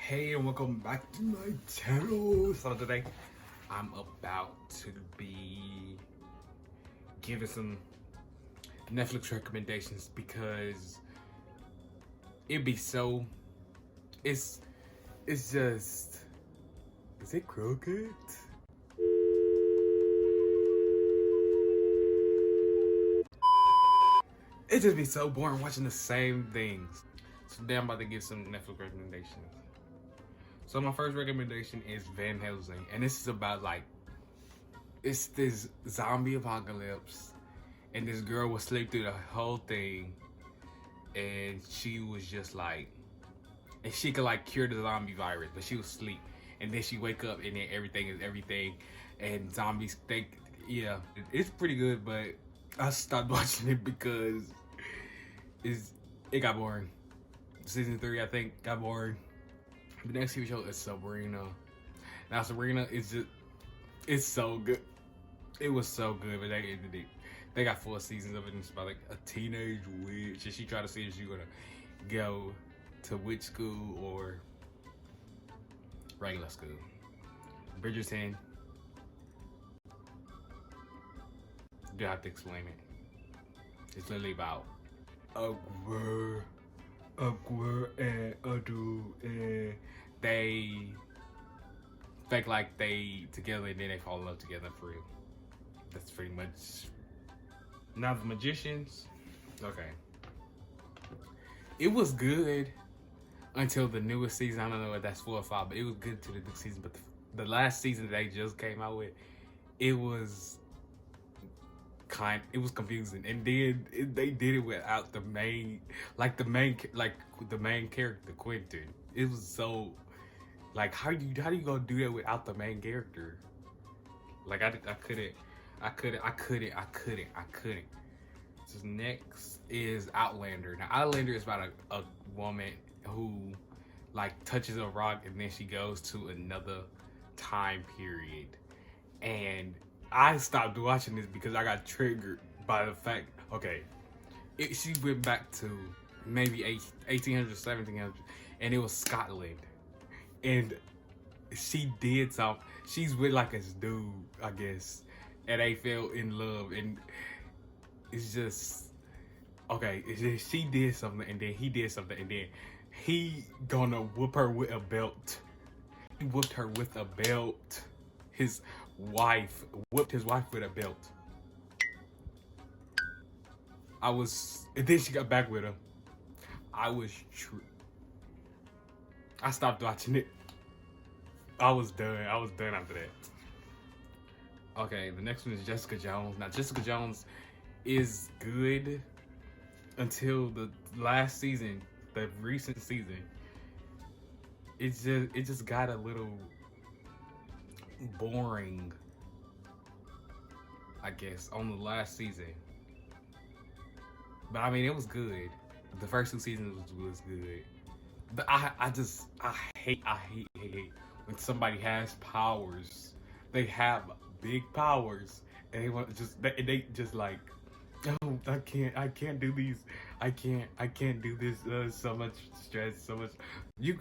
Hey and welcome back to my channel. So today I'm about to be giving some Netflix recommendations because it'd be so it's just, is it crooked? It just be so boring watching the same things. So today I'm about to give some Netflix recommendations. So my first recommendation is Van Helsing, and this is about it's this zombie apocalypse, and this girl was sleep through the whole thing, and she was just and she could cure the zombie virus, but she was asleep, and then she wake up and then everything is everything, and zombies think, yeah, it's pretty good, but I stopped watching it because it got boring. Season 3, I think, got boring. The next TV show is Sabrina. Now Sabrina is it's so good. It was so good, but they got 4 seasons of it, and it's about a teenage witch, and she tried to see if she's gonna go to witch school or regular school. Bridgerton. You have to explain it. It's literally about a girl and a dude, and they fake like they together, and then they fall in love together for real. That's pretty much. Now the Magicians, okay. It was good until the newest season. I don't know if that's 4 or 5, but it was good to the new season. But the last season that they just came out with, it was confusing, and then they did it without the main character, Quentin. It was so how do you go do that without the main character? I couldn't. So next is Outlander. Now Outlander is about a woman who touches a rock, and then she goes to another time period, and I stopped watching this because I got triggered by the fact, she went back to maybe 1800s, 1700s, and it was Scotland. And she did something. She's with this dude, I guess, and they fell in love. And it's just, she did something, and then he did something, and then he gonna whoop her with a belt. He whooped her with a belt. His wife whooped his wife with a belt. And then she got back with him. I stopped watching it. I was done after that. Okay, the next one is Jessica Jones. Now Jessica Jones is good until the last season, the recent season. It just got a little boring, I guess, on the last season. But I mean, it was good. The first 2 seasons was good. But I hate when somebody has powers. They have big powers, and they just oh, I can't do these. I can't do this. So much stress, so much. You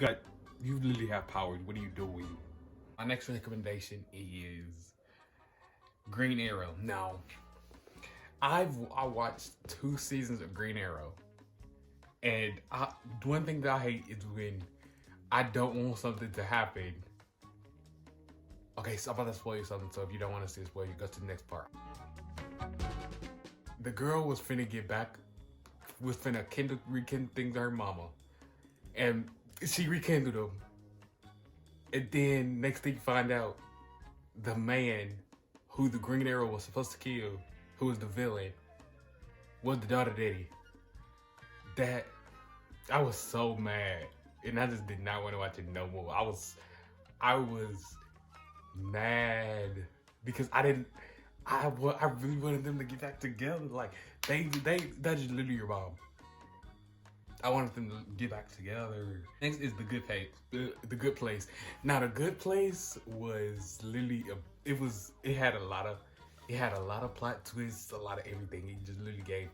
literally have powers. What are you doing? My next recommendation is Green Arrow. Now, I watched 2 seasons of Green Arrow, and one thing that I hate is when I don't want something to happen. Okay, so I'm about to spoil you something, so if you don't want to see a spoiler, you go to the next part. The girl was finna rekindle things to her mama, and she rekindled them. And then next thing you find out, the man who the Green Arrow was supposed to kill, who was the villain, was the daughter daddy. That, I was so mad, and I just did not want to watch it no more. I was mad because I really wanted them to get back together. That's just literally your mom. I wanted them to get back together. Next is The Good Place. The Good Place. Now, The Good Place was literally it had a lot of plot twists, a lot of everything. It just literally gave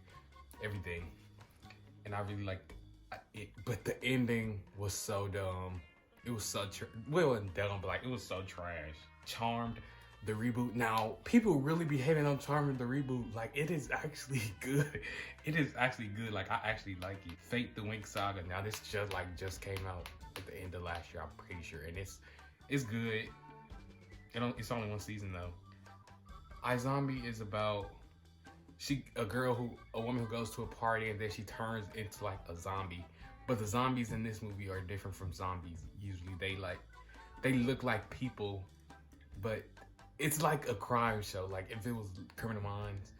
everything, and I really liked it. But the ending was so dumb. It was so well, it wasn't dumb, but like it was so trash. Charmed, the reboot. Now people really be hating on Charmed the reboot. Like it is actually good. It is actually good. Like I actually like it. Fate the Winx Saga. Now this just came out at the end of last year. I'm pretty sure, and it's good. It's only one season though. iZombie is about a woman who goes to a party and then she turns into like a zombie. But the zombies in this movie are different from zombies. Usually they look like people, but it's like a crime show. Like if it was Criminal Minds,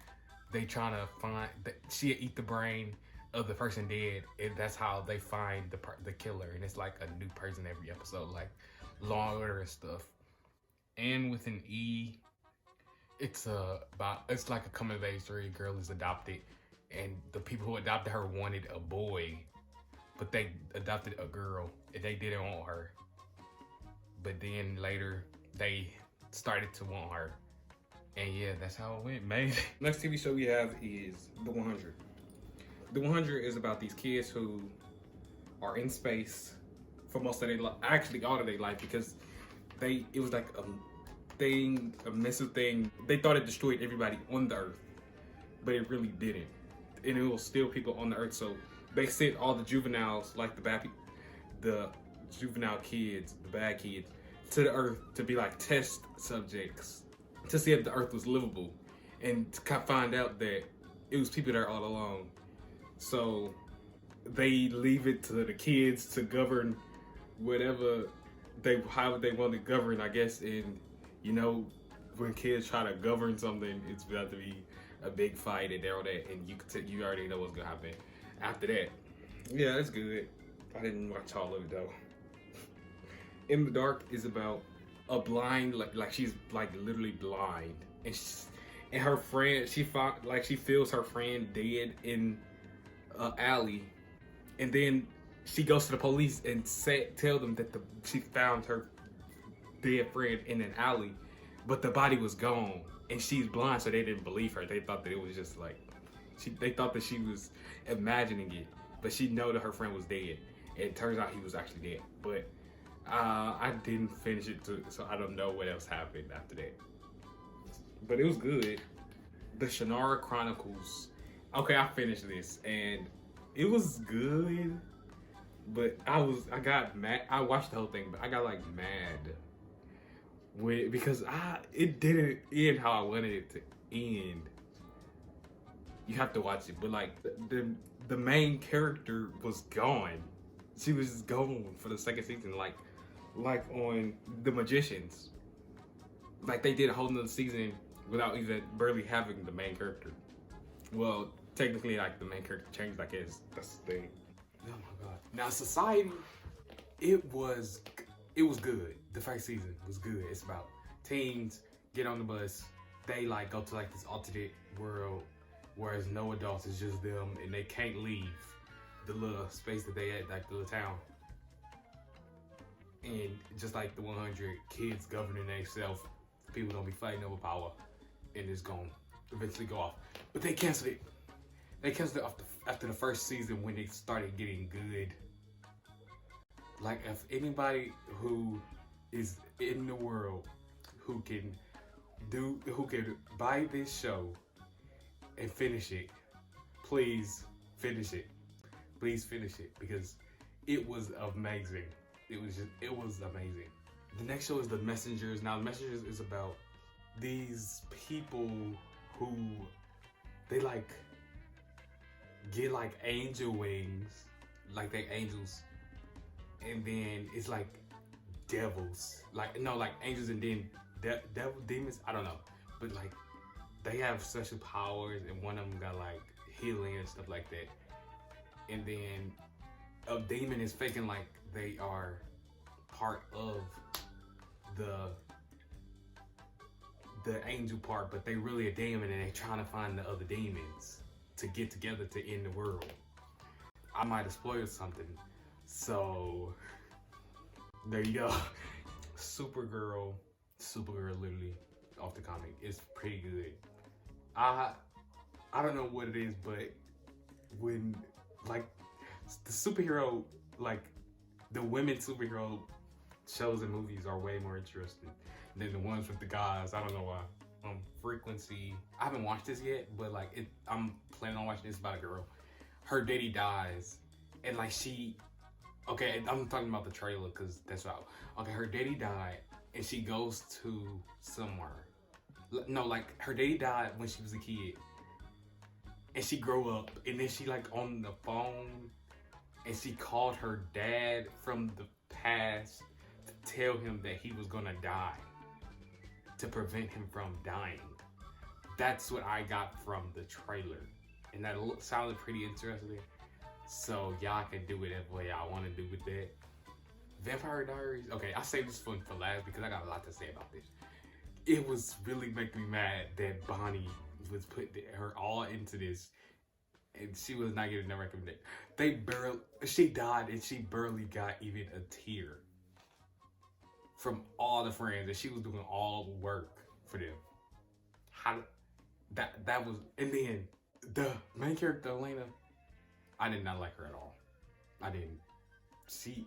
they trying to find she eat the brain of the person dead, and that's how they find the killer. And it's like a new person every episode, like Law and Order and stuff. And with an E, it's like a coming of age story. A girl is adopted, and the people who adopted her wanted a boy, but they adopted a girl, and they didn't want her. But then later, they started to want her. And yeah, that's how it went, man. Next TV show we have is The 100. The 100 is about these kids who are in space for most of their life, actually all of their life, because it was like a massive thing. They thought it destroyed everybody on the Earth, but it really didn't. And it will still people on the Earth. So they sent all the juveniles, like the juvenile kids, the bad kids, to the Earth to be like test subjects to see if the Earth was livable, and to find out that it was people there all along. So they leave it to the kids to govern however they want to govern, I guess. And you know, when kids try to govern something, it's about to be a big fight and all that, and you already know what's gonna happen after that. Yeah, it's good. I didn't watch all of it though. In the Dark is about a blind, like she's like literally blind, and her friend, she feels her friend dead in an alley, and then she goes to the police and tell them that she found her dead friend in an alley, but the body was gone, and she's blind, so they didn't believe her. They thought that it was just like they thought that she was imagining it, but she know that her friend was dead. It turns out he was actually dead, but I didn't finish it so I don't know what else happened after that. But it was good. The Shannara Chronicles. Okay, I finished this and it was good, but I got mad. I watched the whole thing, but I got like mad because it didn't end how I wanted it to end. You have to watch it, but like the main character was gone. She was just gone for the second season, like on The Magicians. Like they did a whole nother season without even barely having the main character. Well, technically, like the main character changed, I guess. That's the thing. Oh my god. Now Society, it was good. The first season was good. It's about teens get on the bus. They like go to like this alternate world, whereas no adults, it's just them, and they can't leave the little space that they at, like the little town. And just like the 100, kids governing themselves, people gonna be fighting over power, and it's gonna eventually go off. But they canceled it. They canceled it after the first season when they started getting good. Like if anybody who is in the world who can buy this show and finish it, please finish it. Please finish it, because it was amazing. It was amazing. The next show is The Messengers. Now, The Messengers is about these people who they like get like angel wings, like they angels, and then it's like devils, like angels and then demons. I don't know, but like they have special powers, and one of them got like healing and stuff like that. And then a demon is faking like they are part of the angel part, but they really a demon, and they're trying to find the other demons to get together to end the world. I might have spoiled something, so there you go. Supergirl literally off the comic is pretty good. I don't know what it is, but when like the superhero, like the women superhero shows and movies are way more interesting than the ones with the guys. I don't know why. Frequency. I haven't watched this yet, but like I'm planning on watching this about a girl. Her daddy dies, and like she. Okay, I'm talking about the trailer because that's how. Okay, her daddy died, and she goes to somewhere. No, like her daddy died when she was a kid, and she grew up, and then she like on the phone, and she called her dad from the past to tell him that he was gonna die, to prevent him from dying. That's what I got from the trailer, and that sounded pretty interesting. So y'all can do whatever way y'all want to do with that. Vampire Diaries. Okay, I saved this one for last because I got a lot to say about this. It was really making me mad that Bonnie was putting her all into this, and she was not getting no recommendation. She died, and she barely got even a tear from all the friends, and she was doing all the work for them. How that was, and then the main character Elena, I did not like her at all. I didn't. She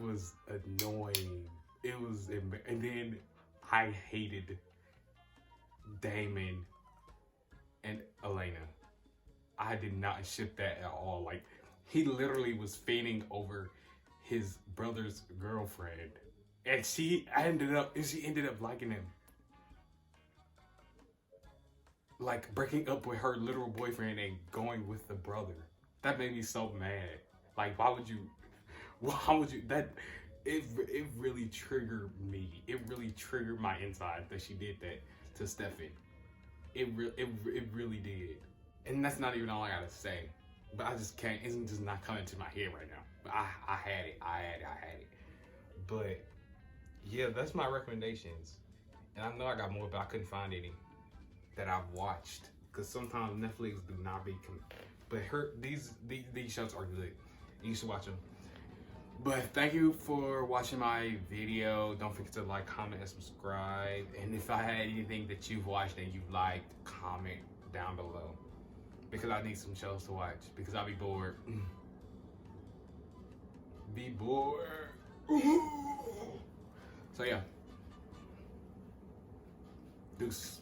was annoying. It was, and then I hated Damon and Elena. I did not ship that at all. Like, he literally was fainting over his brother's girlfriend, and she ended up liking him. Like, breaking up with her literal boyfriend and going with the brother. That made me so mad. Like, why would you, it really triggered me. It really triggered my inside that she did that to Stefan. It really did. And that's not even all I gotta say. But I just can't, it's just not coming to my head right now. But I had it. But yeah, that's my recommendations. And I know I got more, but I couldn't find any that I've watched. Because sometimes Netflix do not be, but these shows are good. You should watch them. But thank you for watching my video. Don't forget to like, comment, and subscribe. And if I had anything that you've watched and you liked, comment down below. Because I need some shows to watch. Because I'll be bored. Be bored. So yeah. Deuce.